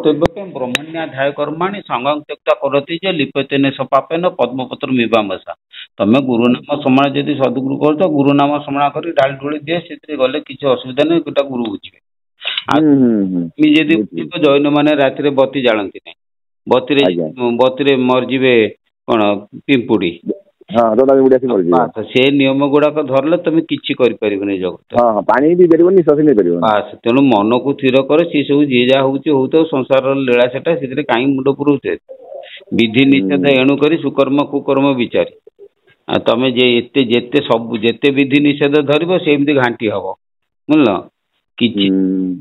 कर्तव्य पे ब्रह्मण्याध्याय कर्माणि संगं त्यक्ता करति जे लिप्यतेन सपापेन पद्मपत्र मिवामसा तमे गुरुनाम स्मरण जदि सदगुरु कर तो गुरुनाम स्मरण कर ढाल ढोली दिए से गले किसी असुविधा नहीं गोटा गुरु बुझे जदि जैन मैंने राति बत्ती जालती नहीं बत्ती मरजिबे कौन पिंपुड़ी से नियम गुड़ाक धरले तुम किसी जगत बास तेणु मन को स्थिर कर सी सब जी जहाँ हो संसार लीला सेटा से कहीं मुंड पुरोचे विधि निषेध एणुक सुकर्म कुकर्म विचारी तुम जेते सब जेते विधि निषेध धरब सेमती घाटी हम बुझल कि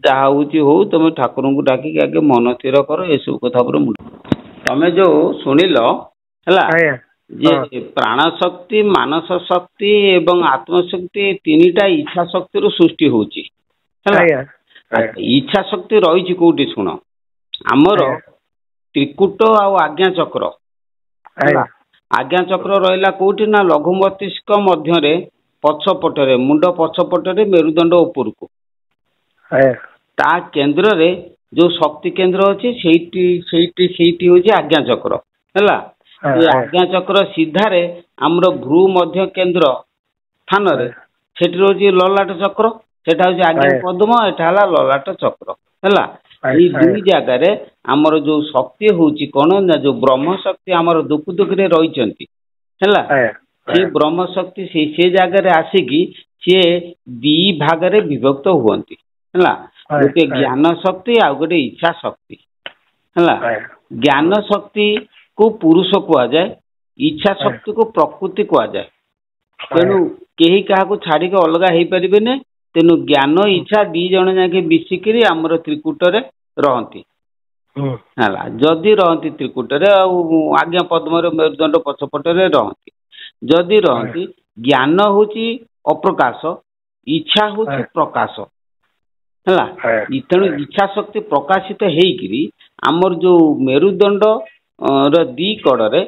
जहाँ हो तुम ठाकुर को डाक आगे मन स्थिर कर ये सब कथा तुम जो शुणिल है जे प्राण शक्ति मानस शक्ति एवं आत्मशक्ति तीनटा इच्छा शक्ति रू सृष्टि होची इच्छा शक्ति रही कौटी शुण आमर त्रिकुट आज्ञा चक्र आज्ञा चक्र रहा कौटी ना लघु मस्तिष्क मध्य पछपटे मुंड पछपटे मेरुदंड ऊपर को ता केन्द्र रे जो शक्ति केन्द्र अच्छी से आज्ञा चक्र है आज्ञा चक्र सीधारे आमर भ्रू मध्य केन्द्र स्थान से ललाट चक्र सेटा हूँ आज्ञा पद्म एटा ललाट चक्र है दुई जगार आमर जो शक्ति हूँ कौन ना जो ब्रह्म शक्ति आमर दुख दुख रही से ब्रह्म शक्ति से जगार आसिकी सी दी भाग विभक्त हुंती है गोटे ज्ञान शक्ति आ गोटे इच्छा शक्ति है ज्ञान शक्ति को पुरुष कहुए इच्छा शक्ति को प्रकृति कहुए तेणु कहीं क्या छाड़ी अलग हो पारे तेणु ज्ञान इच्छा दी जन जाके मिसिकी आमर त्रिकुटे रहती है जदि रहती त्रिकुटे आज्ञा पद्म मेरुदंड पछपटे रहती जदि रहती ज्ञान हूँ अप्रकाश इच्छा हूँ प्रकाश है तेणु इच्छा शक्ति प्रकाशित होकर आमर जो मेरुदंड दी कड़े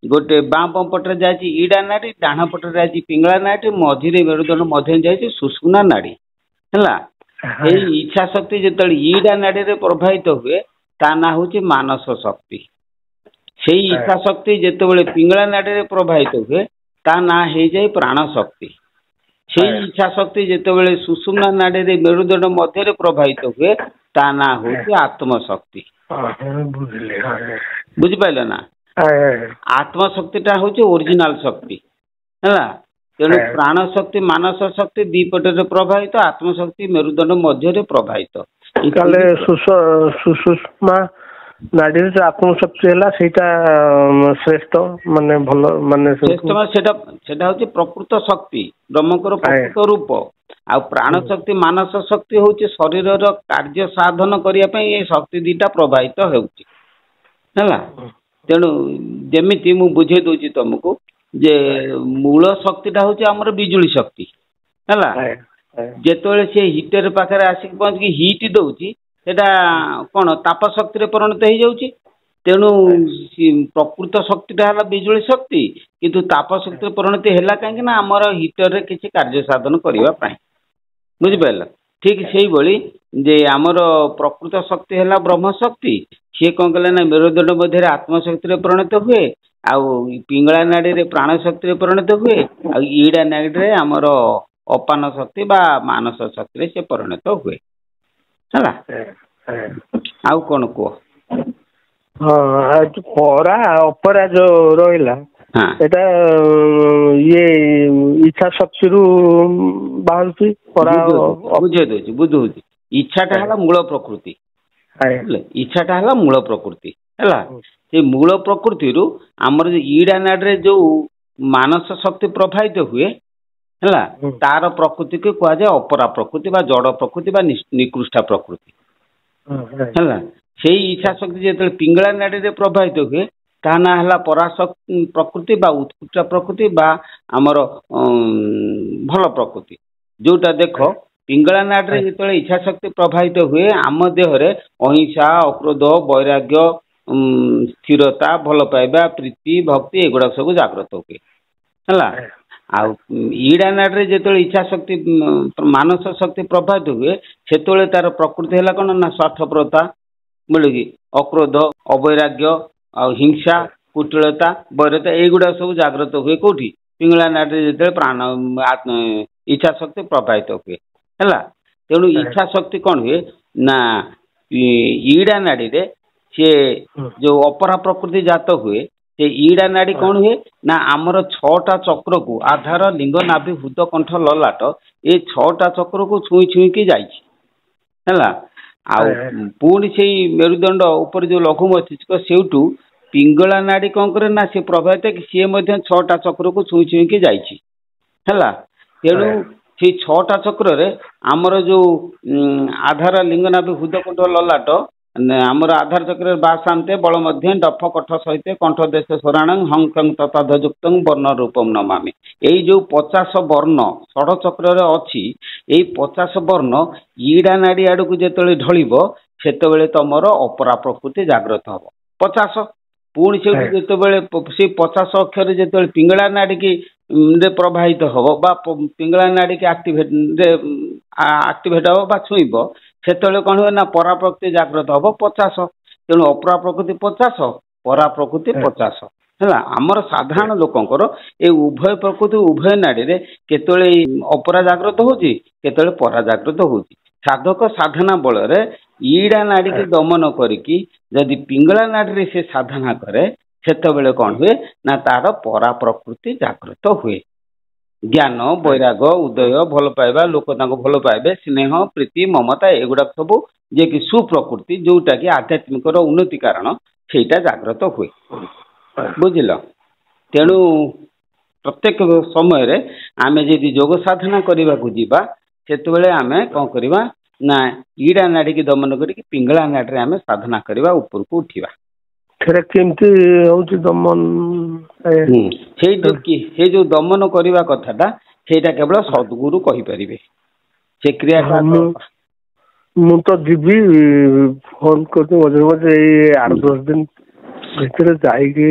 गोटे बाँ पटे जाए ईड़ा नाड़ी डाण पटे जाए पिंगला नाड़ी मझिरे मेरुदंड मध्य जाए सुषुम्ना नाड़ी है इच्छा शक्ति जो ईड़ा नाड़ी प्रभावित हुए ता ना हूँ मानस शक्ति से इच्छा शक्ति जिते पिंगला नाड़ी प्रभावित हुए ता ना हो जाए प्राण शक्ति से इच्छा शक्ति जिते सुषुम्ना नाड़ी मेरुदंड मध्य प्रभावित हुए ता ना हूँ आत्मशक्ति बुझिपारे ना आत्मशक्ति टा हूँ ओरिजिनाल शक्ति है तेणु प्राण शक्ति मानस शक्ति दी पटे प्रभावित आत्मशक्ति मेरुदंड मध्य प्रभावित सुषुम्ना नाड़ी आत्मशक्ति है श्रेष्ठ माने भल माने श्रेष्ठ सेटा हूँ प्रकृत शक्ति ब्रह्मकर प्रकृत रूप आ प्राण शक्ति मानस शक्ति हूँ शरीर कार्य साधन करने शक्ति दीटा प्रभावित है तेणु जमी मु बुझे दूची तुमको जे मूल शक्तिटा हूँ आमर बिजुली शक्ति है जेतोले से हीटर पाखे आसिक पहुँच हिट दौची सेटा कौन ताप शक्ति परिणत हो जाऊँगी तेणु प्रकृत शक्तिटा है बिजुली शक्ति किंतु ताप शक्ति परिणत है कहीं आमर हीटर किसी कार्य साधन करने बुझिपार ठीक से भाई जे आमर प्रकृत शक्ति है ब्रह्म शक्ति सी कौन कले ना मेरुदंड मध्य आत्मशक्ति परिणत हुए आउ पिंगला नाड़ी प्राण शक्ति परिणत हुए आ ईड़ा नाड़ी आमर अपान शक्ति बा मानस शक्ति से परिणत हुए है आउ कौन कह हाँ परा अपरा जो रहा एटा ये इच्छा शक्ति रु बाहर बुझे बुझे इच्छाटा है मूल प्रकृति इच्छाटा है मूल प्रकृति है मूल प्रकृति रु आमर ईड़ा नाड़ी जो मानस शक्ति प्रभावित हुए है तार प्रकृति को कहुए अपरा प्रकृति बा जड़ प्रकृति बा निकृष्टा प्रकृति है से इच्छा शक्ति जो पिंगला नाड़ी प्रभावित हुए ता ना है पराशक्ति प्रकृति बा उत्कृष्ट प्रकृति बा आमर भल प्रकृति जोटा देख पिंगला नाड़ी जो इच्छा शक्ति प्रभावित हुए आम देहरे अहिंसा अक्रोध वैराग्य स्थिरता भल पाइबा प्रीति भक्ति एगुड़ा सब जागृत हुए है ईड़ा नाड़ी जो इच्छा शक्ति मानस शक्ति प्रभावित हुए से तार प्रकृति है कौन ना स्वार्थपरता बोले कि अक्रोध अवैराग्य हिंसा कुटिलता वैरता एगुड़ा सब जागृत हुए कौटी पिंगला नाड़ी जो प्राण इच्छा शक्ति प्रभावित हुए है तेणु इच्छा शक्ति कौन हुए ना ईड़ा नाड़ी रे सी जो अपरा प्रकृति जात हुए से ईड़ा नाड़ी कौन हुए ना आमर 6टा चक्र को आधार लिंग नाभि हृद कंठ ललाट ये 6टा चक्र को छुई छुई की जाइछि है पुणी से मेरुदंड ऊपर जो लघु मस्तिष्क सेठू पिंगला नाड़ी कौन करे ना सी प्रभावित कि सी 6टा चक्र को छुई छुई की जाइछि है तेणु से 6टा चक्र रे आमर जो आधार लिंग नाभि हृद कंठ ललाट आमर आधार चक्र बाशांते बल मध्य डफ कठ सहित कंठ देश स्वराण हंकं तथाधयुक्त वर्ण रूपम नमामि यही जो 50 वर्ण षड़ चक्र अच्छी यही 50 वर्ण ईड़ा नाड़ी आड़ को जो ढल से तुमर अपरा प्रकृति जागृत हम 50 पुणी से जो 50 अक्षर जो पिंगला नाड़ी की प्रवाहित हम पिंगला नाड़ी की आक्टिवेट हम छुईब से कौन हुए ना परा प्रकृति जागृत हम 50 तेणु अपरा प्रकृति 50 परा प्रकृति 50 है आमर साधारण लोकंकर ये उभय प्रकृति उभय नाड़ी रे केतळे अपरा जागृत होची केतळे परा जागृत होची साधक साधना बल रे ईड़ा नाड़ी की दमन करिकी जदि पिंगला नाड़ी रे से साधना करे सेतबेले कौन हुए ना तार परा प्रकृति जागृत हुए ज्ञान वैराग उदय भल पाइबा लोक भल पाइबे स्नेह प्रीति ममता एगुड़ा सब जे कि सुप्रकृति जोटा कि आध्यात्मिक उन्नति कारण सेटा जागृत हुए बुझिल तेणु प्रत्येक समय रे आमे जदि योग साधना करने को जीवा सेतबेले आमे कौन करवा ना ईड़ा नाड़ी की दमन करिक पिंगला नाड़ी रे आमे साधना करवा ऊपर को उठिवा दमन से जो दमन करने कथाटा सेटा केवल सद्गुरु कहि परिबे से क्रिया मु तो जीवी फोन करते मझे मझे 8-10 दिन भीतर जाइए